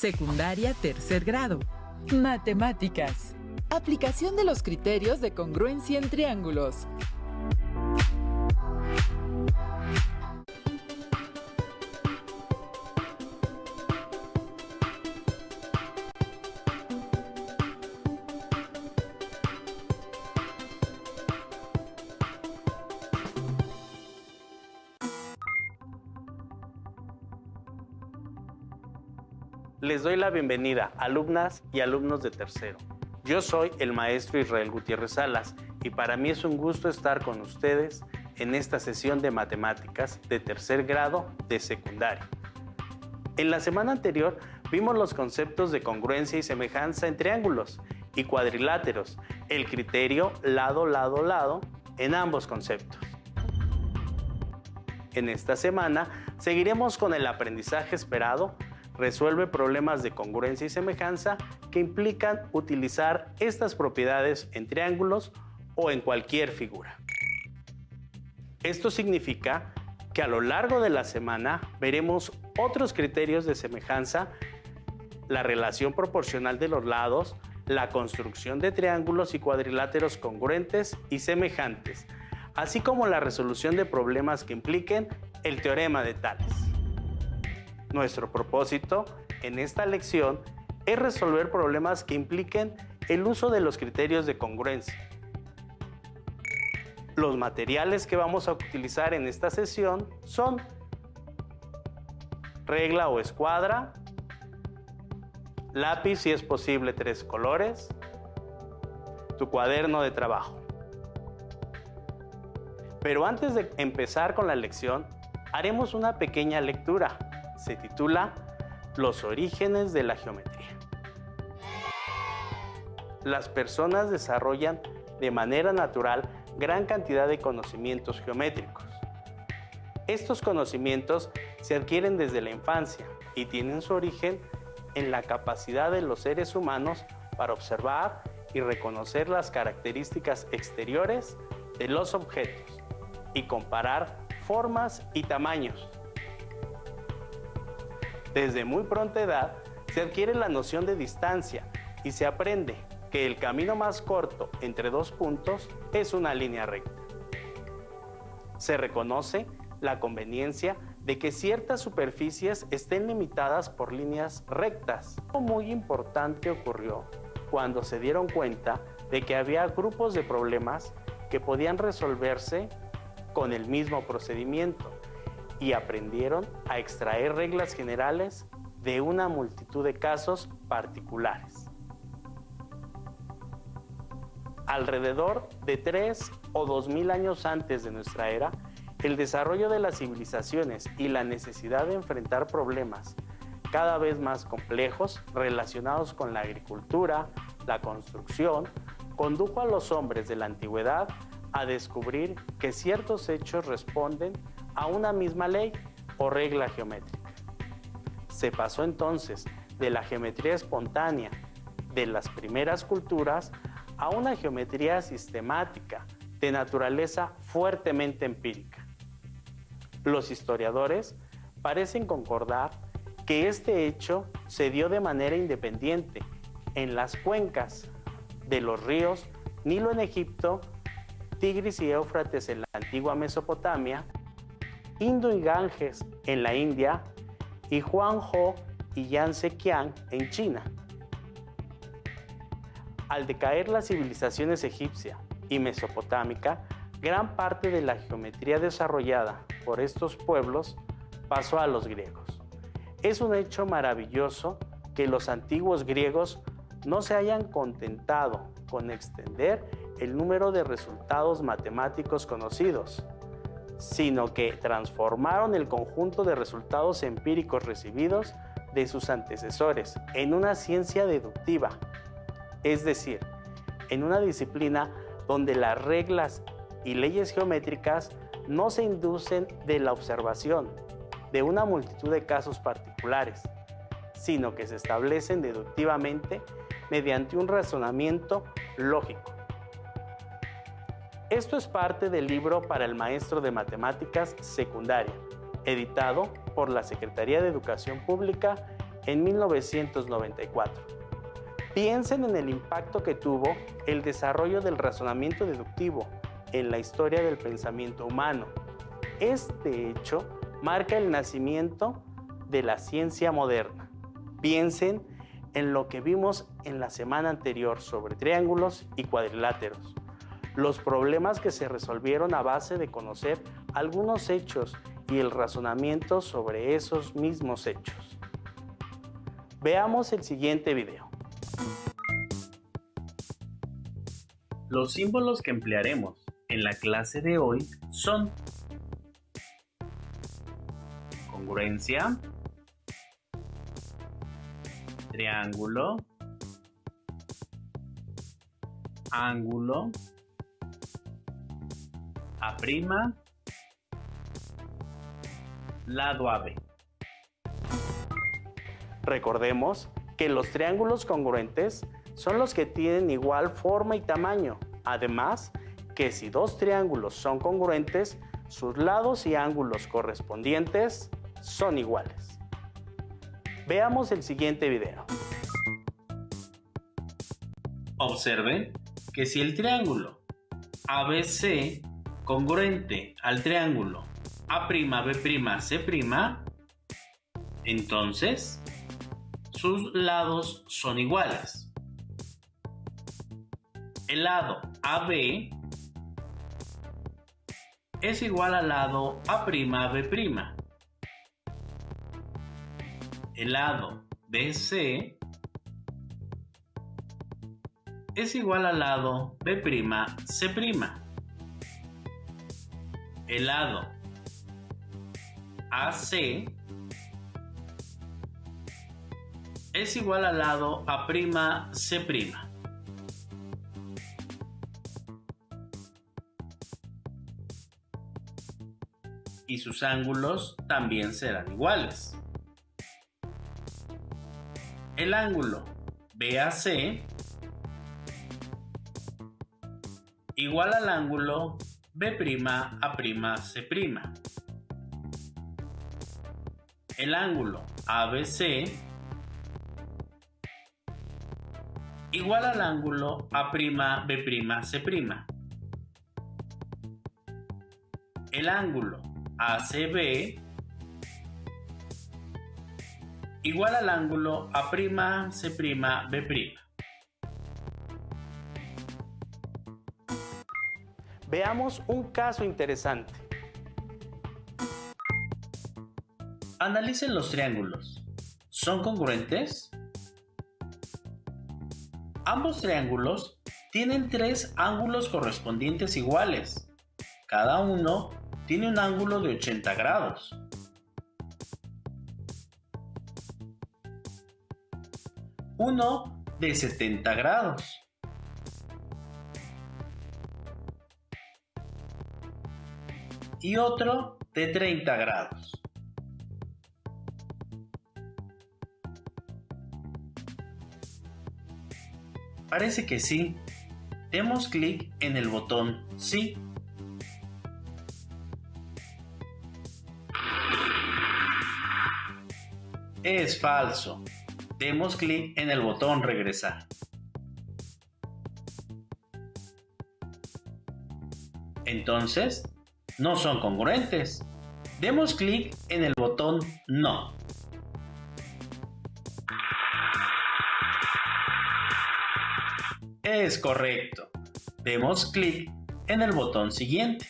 Secundaria tercer grado. Matemáticas. Aplicación de los criterios de congruencia en triángulos. Les doy la bienvenida, alumnas y alumnos de tercero. Yo soy el maestro Israel Gutiérrez Salas y para mí es un gusto estar con ustedes en esta sesión de matemáticas de tercer grado de secundaria. En la semana anterior vimos los conceptos de congruencia y semejanza en triángulos y cuadriláteros, el criterio lado, lado, lado en ambos conceptos. En esta semana seguiremos con el aprendizaje esperado. Resuelve problemas de congruencia y semejanza que implican utilizar estas propiedades en triángulos o en cualquier figura. Esto significa que a lo largo de la semana veremos otros criterios de semejanza, la relación proporcional de los lados, la construcción de triángulos y cuadriláteros congruentes y semejantes, así como la resolución de problemas que impliquen el teorema de Tales. Nuestro propósito en esta lección es resolver problemas que impliquen el uso de los criterios de congruencia. Los materiales que vamos a utilizar en esta sesión son regla o escuadra, lápiz si es posible 3 colores, tu cuaderno de trabajo. Pero antes de empezar con la lección, haremos una pequeña lectura. Se titula Los orígenes de la geometría. Las personas desarrollan de manera natural gran cantidad de conocimientos geométricos. Estos conocimientos se adquieren desde la infancia y tienen su origen en la capacidad de los seres humanos para observar y reconocer las características exteriores de los objetos y comparar formas y tamaños. Desde muy pronta edad se adquiere la noción de distancia y se aprende que el camino más corto entre dos puntos es una línea recta. Se reconoce la conveniencia de que ciertas superficies estén limitadas por líneas rectas. Algo muy importante ocurrió cuando se dieron cuenta de que había grupos de problemas que podían resolverse con el mismo procedimiento y aprendieron a extraer reglas generales de una multitud de casos particulares. Alrededor de 3 o 2000 años antes de nuestra era, el desarrollo de las civilizaciones y la necesidad de enfrentar problemas cada vez más complejos relacionados con la agricultura, la construcción, condujo a los hombres de la antigüedad a descubrir que ciertos hechos responden a una misma ley o regla geométrica. Se pasó entonces de la geometría espontánea de las primeras culturas a una geometría sistemática de naturaleza fuertemente empírica. Los historiadores parecen concordar que este hecho se dio de manera independiente en las cuencas de los ríos Nilo en Egipto, Tigris y Éufrates en la antigua Mesopotamia, Indo y Ganges en la India y Huanghe y Yangtze-Kiang en China. Al decaer las civilizaciones egipcia y mesopotámica, gran parte de la geometría desarrollada por estos pueblos pasó a los griegos. Es un hecho maravilloso que los antiguos griegos no se hayan contentado con extender el número de resultados matemáticos conocidos, sino que transformaron el conjunto de resultados empíricos recibidos de sus antecesores en una ciencia deductiva, es decir, en una disciplina donde las reglas y leyes geométricas no se inducen de la observación de una multitud de casos particulares, sino que se establecen deductivamente mediante un razonamiento lógico. Esto es parte del libro para el maestro de matemáticas secundaria, editado por la Secretaría de Educación Pública en 1994. Piensen en el impacto que tuvo el desarrollo del razonamiento deductivo en la historia del pensamiento humano. Este hecho marca el nacimiento de la ciencia moderna. Piensen en lo que vimos en la semana anterior sobre triángulos y cuadriláteros, los problemas que se resolvieron a base de conocer algunos hechos y el razonamiento sobre esos mismos hechos. Veamos el siguiente video. Los símbolos que emplearemos en la clase de hoy son congruencia, triángulo, ángulo, A', lado AB. Recordemos que los triángulos congruentes son los que tienen igual forma y tamaño. Además, que si dos triángulos son congruentes, sus lados y ángulos correspondientes son iguales. Veamos el siguiente video. Observen que si el triángulo ABC congruente al triángulo A'B'C', entonces sus lados son iguales. El lado AB es igual al lado A'B'. El lado BC es igual al lado B'C'. El lado AC es igual al lado A'C'. Y sus ángulos también serán iguales. El ángulo BAC igual al ángulo B'A'C'. El ángulo ABC igual al ángulo A'B'C'. El ángulo ACB igual al ángulo A'C''B'. Veamos un caso interesante. Analicen los triángulos. ¿Son congruentes? Ambos triángulos tienen tres ángulos correspondientes iguales. Cada uno tiene un ángulo de 80 grados. Uno de 70 grados. Y otro de 30 grados. Parece que sí. Demos clic en el botón Sí. Es falso. Demos clic en el botón Regresar. Entonces, no son congruentes. Demos clic en el botón No. Es correcto. Demos clic en el botón Siguiente.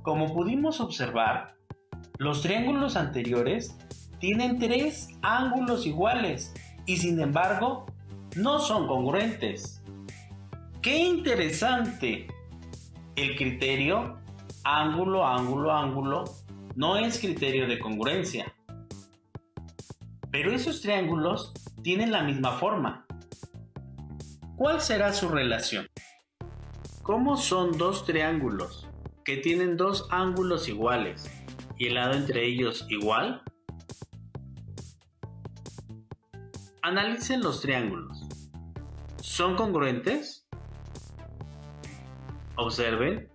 Como pudimos observar, los triángulos anteriores tienen tres ángulos iguales y sin embargo no son congruentes. ¡Qué interesante! El criterio ángulo, ángulo, ángulo no es criterio de congruencia. Pero esos triángulos tienen la misma forma. ¿Cuál será su relación? ¿Cómo son dos triángulos que tienen dos ángulos iguales y el lado entre ellos igual? Analicen los triángulos. ¿Son congruentes? Observen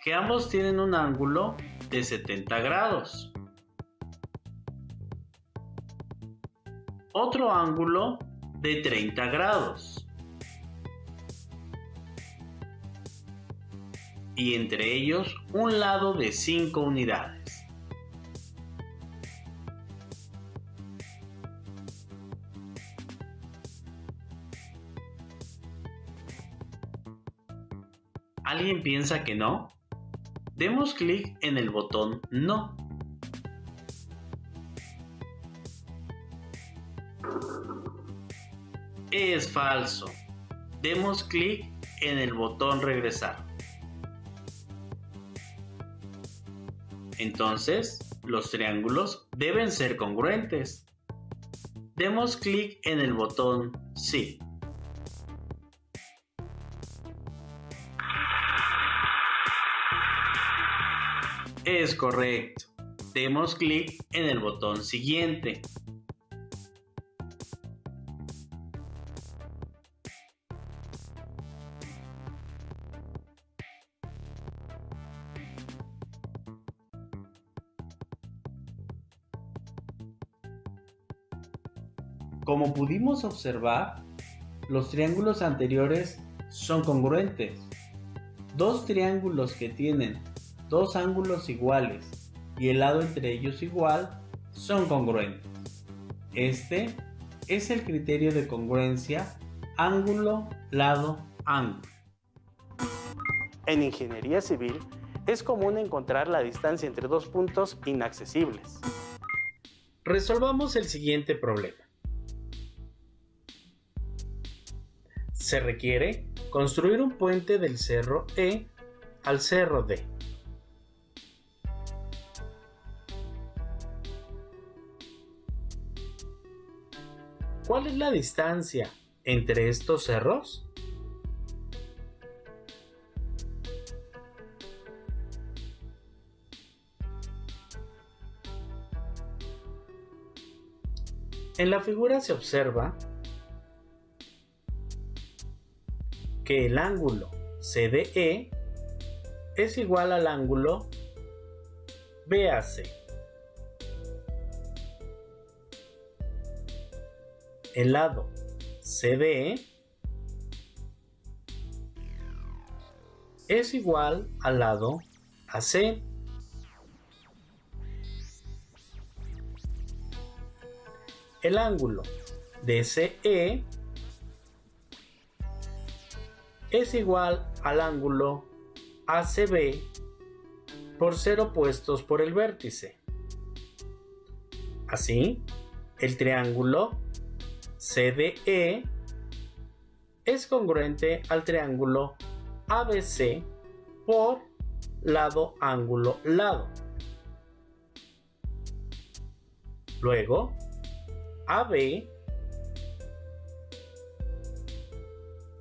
que ambos tienen un ángulo de 70 grados. Otro ángulo de 30 grados. Y entre ellos un lado de 5 unidades. ¿Alguien piensa que no? Demos clic en el botón No. Es falso. Demos clic en el botón Regresar. Entonces, los triángulos deben ser congruentes. Demos clic en el botón Sí. Es correcto. Demos clic en el botón Siguiente. Como pudimos observar, los triángulos anteriores son congruentes. Dos triángulos que tienen dos ángulos iguales y el lado entre ellos igual son congruentes. Este es el criterio de congruencia ángulo, lado, ángulo. En ingeniería civil es común encontrar la distancia entre dos puntos inaccesibles. Resolvamos el siguiente problema. Se requiere construir un puente del cerro E al cerro D. ¿Cuál es la distancia entre estos cerros? En la figura se observa que el ángulo CDE es igual al ángulo BAC. El lado CDE es igual al lado AC. El ángulo DCE es igual al ángulo ACB por ser opuestos por el vértice. Así, el triángulo CDE es congruente al triángulo ABC por lado, ángulo, lado. Luego, AB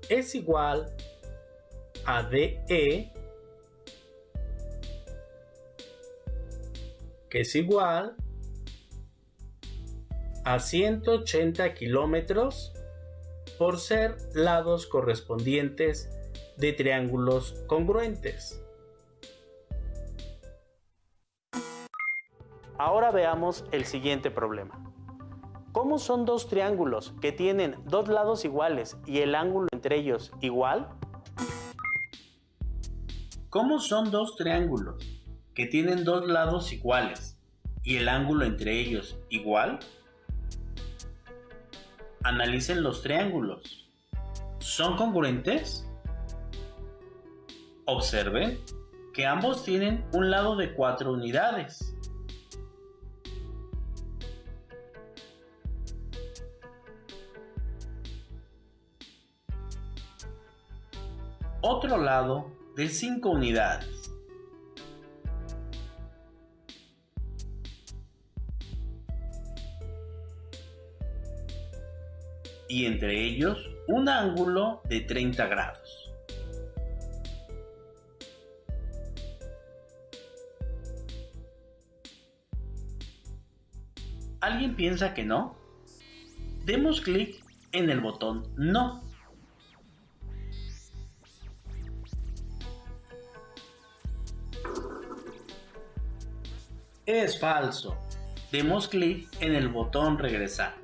es igual a DE, que es igual a 180 kilómetros por ser lados correspondientes de triángulos congruentes. Ahora veamos el siguiente problema. ¿Cómo son dos triángulos que tienen dos lados iguales y el ángulo entre ellos igual? ¿Cómo son dos triángulos que tienen dos lados iguales y el ángulo entre ellos igual? Analicen los triángulos. ¿Son congruentes? Observen que ambos tienen un lado de 4 unidades. Otro lado de 5 unidades. Y entre ellos un ángulo de 30 grados. ¿Alguien piensa que no? Demos clic en el botón No. Es falso. Demos clic en el botón Regresar.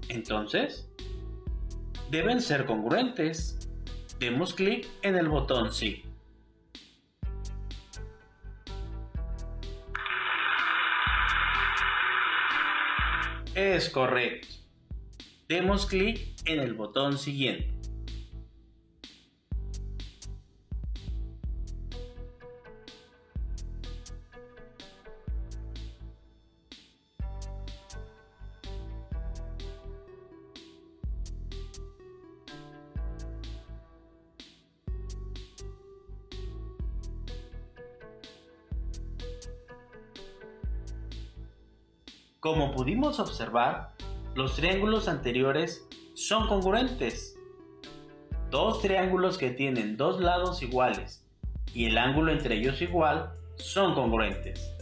Entonces, deben ser congruentes. Demos clic en el botón Sí. Es correcto. Demos clic en el botón Siguiente. Como pudimos observar, los triángulos anteriores son congruentes. Dos triángulos que tienen dos lados iguales y el ángulo entre ellos igual son congruentes.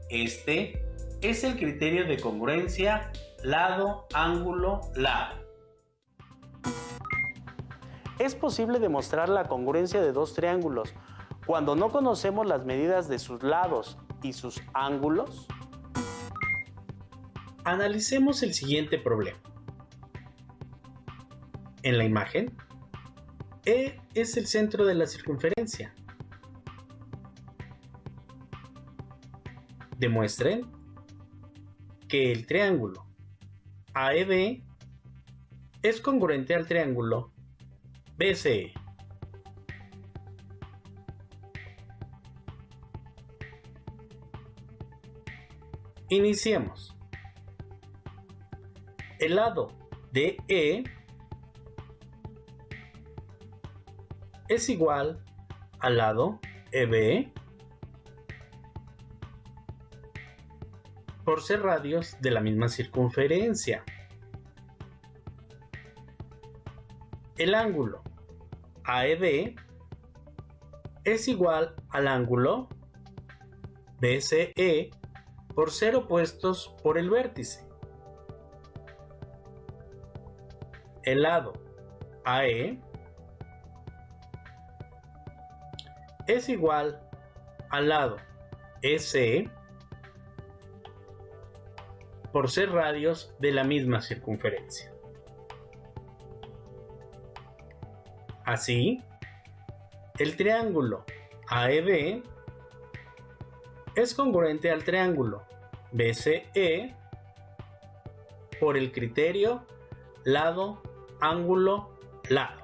Este es el criterio de congruencia lado, ángulo, lado. Es posible demostrar la congruencia de dos triángulos cuando no conocemos las medidas de sus lados y sus ángulos. Analicemos el siguiente problema. En la imagen, E es el centro de la circunferencia. Demuestren que el triángulo AEB es congruente al triángulo BCE. Iniciemos. El lado de E es igual al lado EB por ser radios de la misma circunferencia. El ángulo AEB es igual al ángulo BCE por ser opuestos por el vértice. El lado AE es igual al lado EC por ser radios de la misma circunferencia. Así, el triángulo AEB es congruente al triángulo BCE por el criterio lado, ángulo, lado.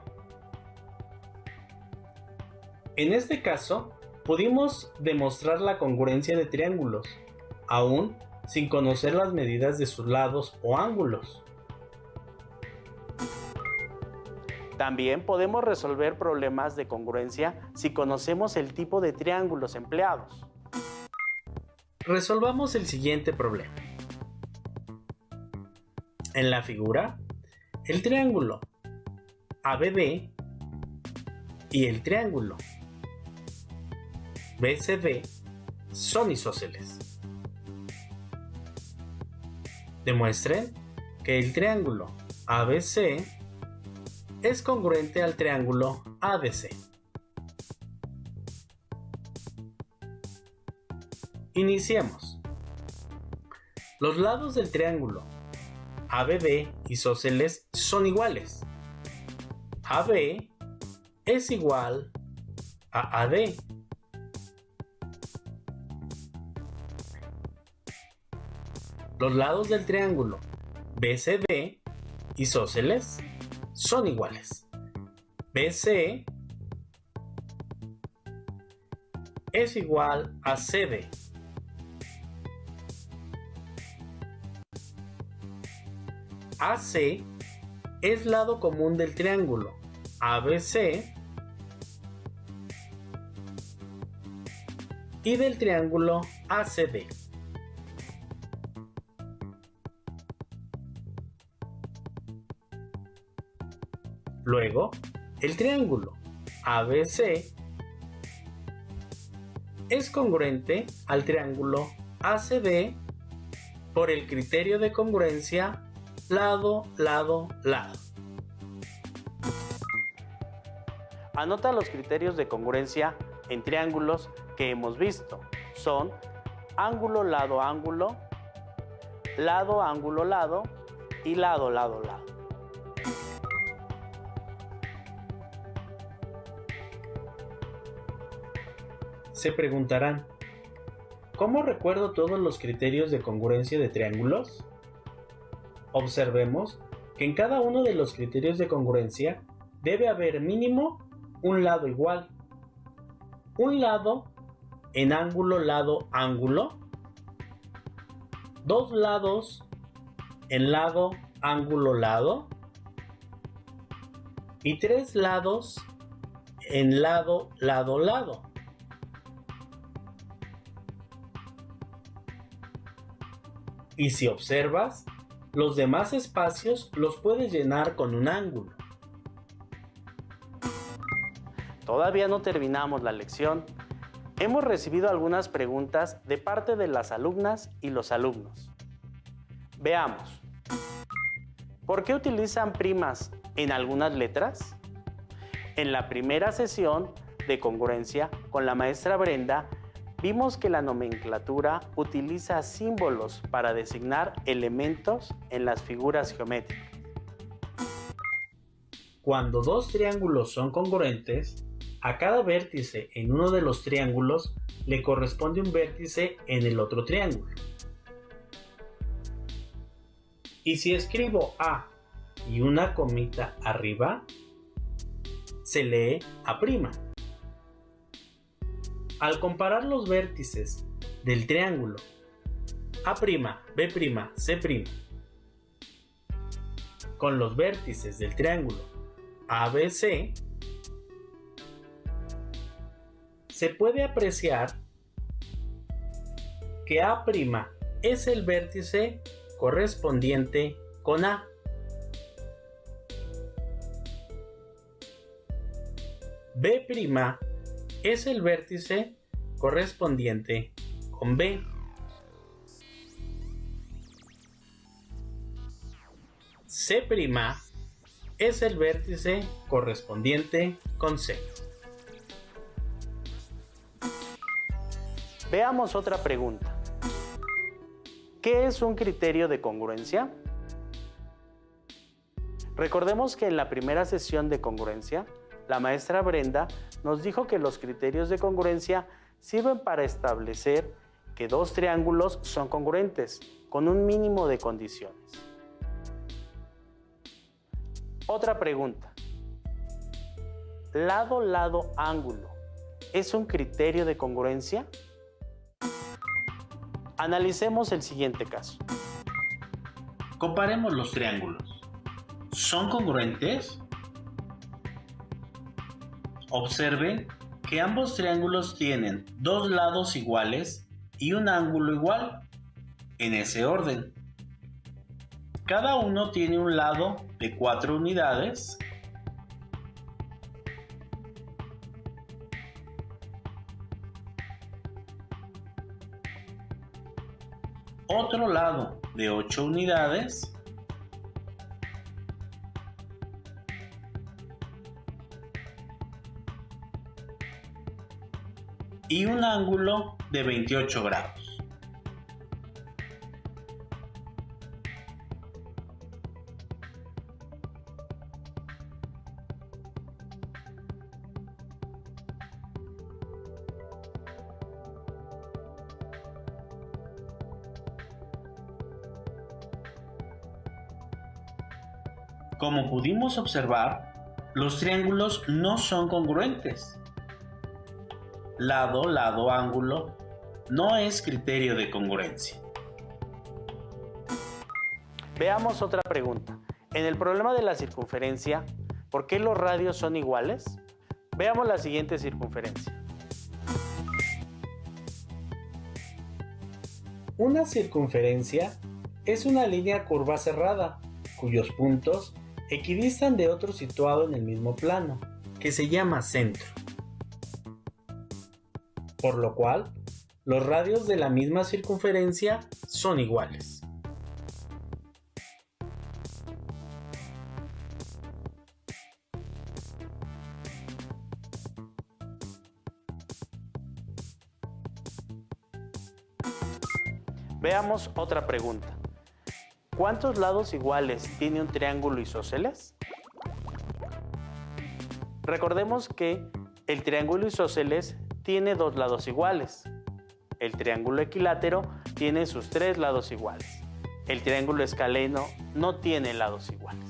En este caso, pudimos demostrar la congruencia de triángulos, aún sin conocer las medidas de sus lados o ángulos. También podemos resolver problemas de congruencia si conocemos el tipo de triángulos empleados. Resolvamos el siguiente problema. En la figura, el triángulo ABB y el triángulo BCD son isósceles. Demuestren que el triángulo ABC es congruente al triángulo ADC. Iniciemos. Los lados del triángulo ABB isósceles son iguales. AB es igual a AD. Los lados del triángulo BCD isósceles son iguales. BC es igual a CD. AC es lado común del triángulo ABC y del triángulo ACD. Luego, el triángulo ABC es congruente al triángulo ACD por el criterio de congruencia lado, lado, lado. Anota los criterios de congruencia en triángulos que hemos visto. Son ángulo, lado, ángulo, lado, ángulo, lado y lado, lado, lado. Se preguntarán, ¿cómo recuerdo todos los criterios de congruencia de triángulos? Observemos que en cada uno de los criterios de congruencia debe haber mínimo un lado igual. Un lado en ángulo, lado, ángulo. Dos lados en lado, ángulo, lado. Y tres lados en lado, lado, lado. Y si observas, los demás espacios los puedes llenar con un ángulo. Todavía no terminamos la lección. Hemos recibido algunas preguntas de parte de las alumnas y los alumnos. Veamos. ¿Por qué utilizan primas en algunas letras? En la primera sesión de congruencia con la maestra Brenda, vimos que la nomenclatura utiliza símbolos para designar elementos en las figuras geométricas. Cuando dos triángulos son congruentes, a cada vértice en uno de los triángulos le corresponde un vértice en el otro triángulo. Y si escribo A y una comita arriba, se lee A'. Al comparar los vértices del triángulo A', B', C' con los vértices del triángulo ABC, se puede apreciar que A' es el vértice correspondiente con A. B' es el vértice correspondiente con B. C' es el vértice correspondiente con C. Veamos otra pregunta. ¿Qué es un criterio de congruencia? Recordemos que en la primera sesión de congruencia, la maestra Brenda nos dijo que los criterios de congruencia sirven para establecer que dos triángulos son congruentes con un mínimo de condiciones. Otra pregunta. ¿Lado, lado, ángulo es un criterio de congruencia? Analicemos el siguiente caso. Comparemos los triángulos. ¿Son congruentes? Observen que ambos triángulos tienen dos lados iguales y un ángulo igual, en ese orden. Cada uno tiene un lado de 4 unidades otro lado de 8 unidades y un ángulo de 28 grados. Como pudimos observar, los triángulos no son congruentes. Lado, lado, ángulo no es criterio de congruencia. Veamos otra pregunta. En el problema de la circunferencia, ¿por qué los radios son iguales? Veamos la siguiente circunferencia. Una circunferencia es una línea curva cerrada, cuyos puntos equidistan de otro situado en el mismo plano, que se llama centro. por lo cual los radios de la misma circunferencia son iguales. Veamos otra pregunta. ¿Cuántos lados iguales tiene un triángulo isósceles? Recordemos que el triángulo isósceles tiene dos lados iguales. El triángulo equilátero tiene sus tres lados iguales. El triángulo escaleno no tiene lados iguales.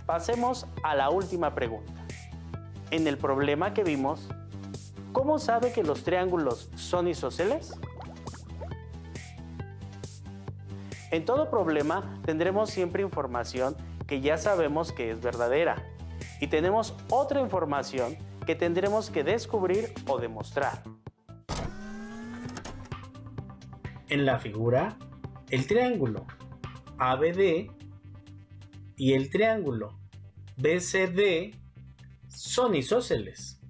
Pasemos a la última pregunta. En el problema que vimos, ¿cómo sabe que los triángulos son isósceles? En todo problema tendremos siempre información que ya sabemos que es verdadera y tenemos otra información que tendremos que descubrir o demostrar. En la figura, el triángulo ABD y el triángulo BCD son isósceles.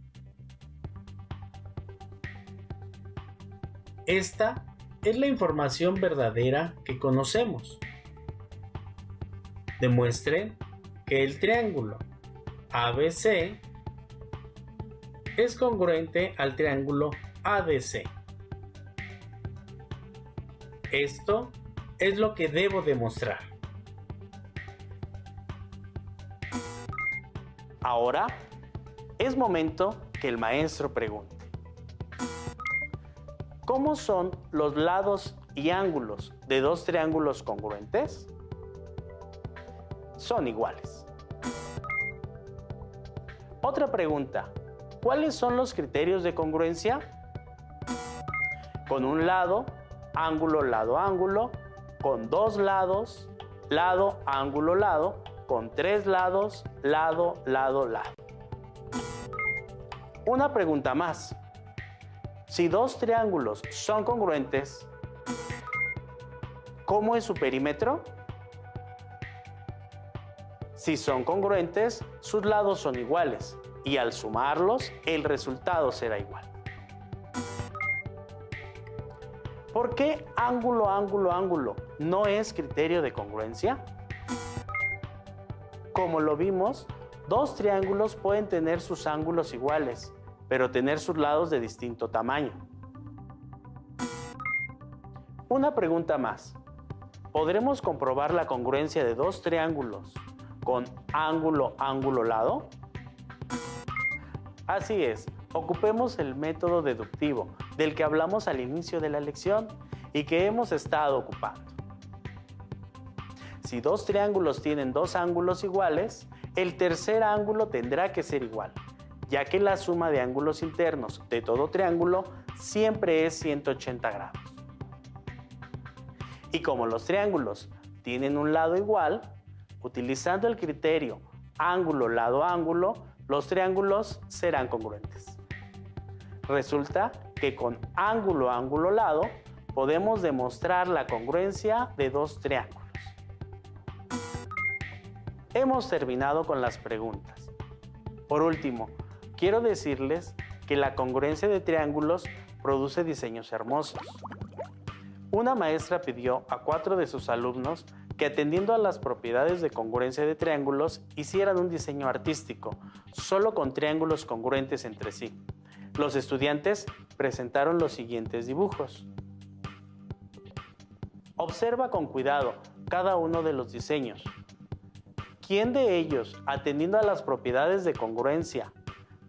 Esta es la información verdadera que conocemos. Demuestren que el triángulo ABC es congruente al triángulo ADC. Esto es lo que debo demostrar. Ahora es momento que el maestro pregunte. ¿Cómo son los lados y ángulos de dos triángulos congruentes? Son iguales. Otra pregunta. ¿Cuáles son los criterios de congruencia? Con un lado, ángulo, lado, ángulo. Con dos lados, lado, ángulo, lado. Con tres lados, lado, lado, lado. Una pregunta más. Si dos triángulos son congruentes, ¿cómo es su perímetro? Si son congruentes, sus lados son iguales y al sumarlos, el resultado será igual. ¿Por qué ángulo, ángulo, ángulo no es criterio de congruencia? Como lo vimos, dos triángulos pueden tener sus ángulos iguales, pero tener sus lados de distinto tamaño. Una pregunta más. ¿Podremos comprobar la congruencia de dos triángulos con ángulo, ángulo, lado? Así es, ocupemos el método deductivo del que hablamos al inicio de la lección y que hemos estado ocupando. Si dos triángulos tienen dos ángulos iguales, el tercer ángulo tendrá que ser igual, ya que la suma de ángulos internos de todo triángulo siempre es 180 grados. Y como los triángulos tienen un lado igual, utilizando el criterio ángulo, lado, ángulo, los triángulos serán congruentes. Resulta que con ángulo, ángulo, lado, podemos demostrar la congruencia de dos triángulos. Hemos terminado con las preguntas. Por último, quiero decirles que la congruencia de triángulos produce diseños hermosos. Una maestra pidió a 4 de sus alumnos que, atendiendo a las propiedades de congruencia de triángulos, hicieran un diseño artístico, solo con triángulos congruentes entre sí. Los estudiantes presentaron los siguientes dibujos. Observa con cuidado cada uno de los diseños. ¿Quién de ellos, atendiendo a las propiedades de congruencia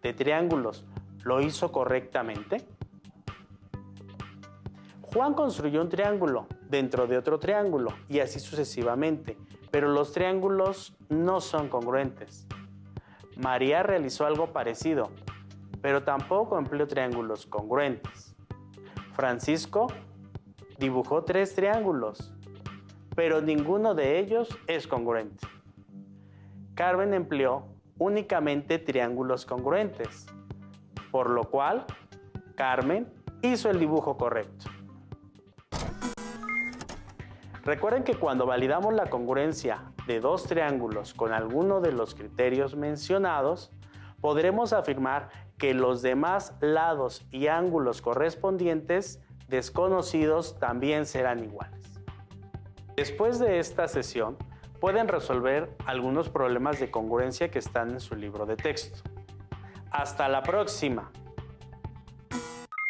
de triángulos, lo hizo correctamente? Juan construyó un triángulo dentro de otro triángulo y así sucesivamente, pero los triángulos no son congruentes. María realizó algo parecido, pero tampoco empleó triángulos congruentes. Francisco dibujó 3 triángulos, pero ninguno de ellos es congruente. Carmen empleó únicamente triángulos congruentes, por lo cual Carmen hizo el dibujo correcto. Recuerden que cuando validamos la congruencia de dos triángulos con alguno de los criterios mencionados, podremos afirmar que los demás lados y ángulos correspondientes desconocidos también serán iguales. Después de esta sesión, pueden resolver algunos problemas de congruencia que están en su libro de texto. ¡Hasta la próxima!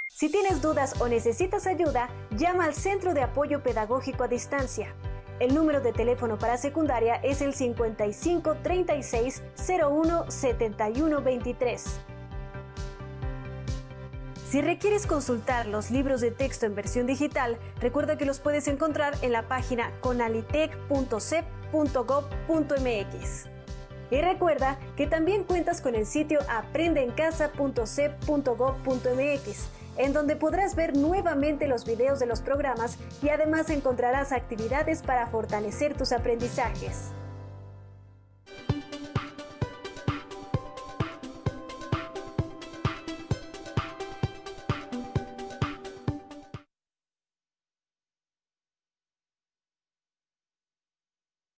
Si tienes dudas o necesitas ayuda, llama al Centro de Apoyo Pedagógico a Distancia. El número de teléfono para secundaria es el 55 36 01 71 23. Si requieres consultar los libros de texto en versión digital, recuerda que los puedes encontrar en la página conalitec.cep.gov.mx. Y recuerda que también cuentas con el sitio aprendeencasa.cep.gov.mx, en donde podrás ver nuevamente los videos de los programas y además encontrarás actividades para fortalecer tus aprendizajes.